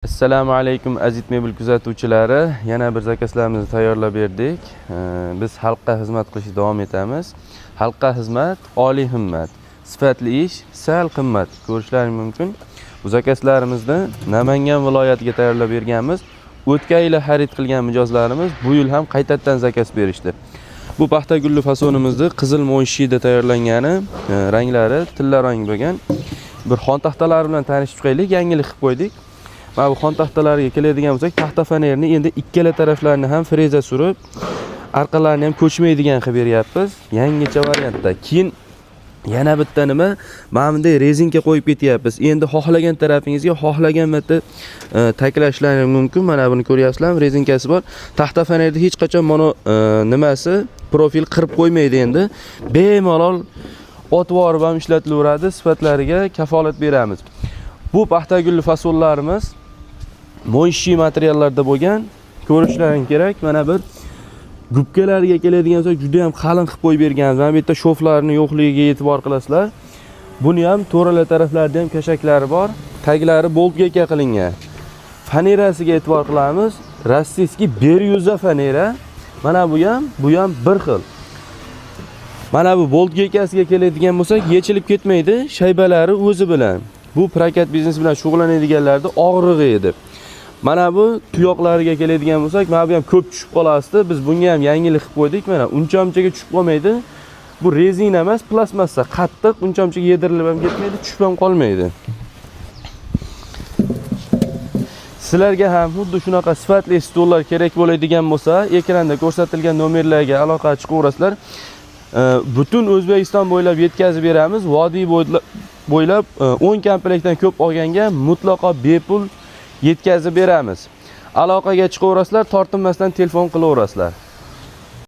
Assalomu alaykum aziz mebel kuzatuvchilari. Yana bir zakazlarimizni tayyorlab berdik. Biz xalqqa xizmat qilishda davom etamiz. Xalqqa xizmat oliy himmat, sifatli ish sal qimmat. Ko'rishlaringiz mumkin. Bu zakazlarimizni Namangan viloyatiga tayyorlab berganmiz. O'tgan yil xarid qilgan mijozlarimiz bu yil ham qaytadan zakaz berishdi. Bu paxta gulli fasonimizni qizil mo'yshida tayyorlangani, ranglari tilla rang bo'lgan. Bir xon taxtalari bilan tanishib chiqaylik, yangilik qilib qo'ydik. Mana bu xon taxtalariga keladigan bo'lsak, taxta fanerni endi ikkala taraflarini ham freza surib, orqalarini ham ko'chmaydigan qilib beryapmiz. Yangicha variantda. Keyin yana bitta nima, mana bunday rezinka qo'yib ketyapmiz. Endi xohlagan tarafingizga xohlagan marta taklashlaringiz mumkin. Mana buni ko'ryapsizlar, rezinkasi bor. Taxta fanerda hech qachon mana nimasi profil qirib qo'ymaydi endi. Bemalol o'tvorib ham ishlatilaveradi, sifatlariga kafolat beramiz. Bu paxta gulli fasonlarimiz mo'yshi materiallarda bo'lgan. Ko'rishlaring kerak. Mana bir gubkalarga keladigan bo'lsa, juda ham qalin qilib qo'yib berganmiz. Mana bu yerda shoflarning yo'qligiga e'tibor qilasizlar. Buni ham to'ralar taraflarida ham kashaklari bor. Taglari boltga qilingan. Fanerasiga e'tibor qilamiz. Rossiyskiy beryuza fanera. Mana bu ham bir xil. Mana bu bolt gekasiga keladigan bo'lsak, yechilib ketmaydi, shaybalari o'zi bilan. Bu prokat biznesi bilan shug'ullanadiganlarda og'rig'i edi. Mana bu tuyoqlariga keladigan bo'lsak, mana bu ham ko'p tushib qolasdi. Biz bunga ham yangilik qilib qo'ydik. Mana uncha-munchaga tushib qolmaydi. Bu rezina emas, plastmassa, qattiq, uncha-munchaga yedirilib ham ketmaydi, tushib ham qolmaydi. Sizlarga ham xuddi shunaqa sifatli stollar kerak bo'ladigan bo'lsa, ekranda ko'rsatilgan nomerlarga aloqa chiqaverasizlar. Butun O'zbekiston bo'ylab yetkazib beramiz. Vodiy bo'ylab 10 komplektdan ko'p olganga mutlaqo bepul yetkazib beramiz. Aloqaga chiqaverasizlar, tortinmasdan telefon qilaverasizlar.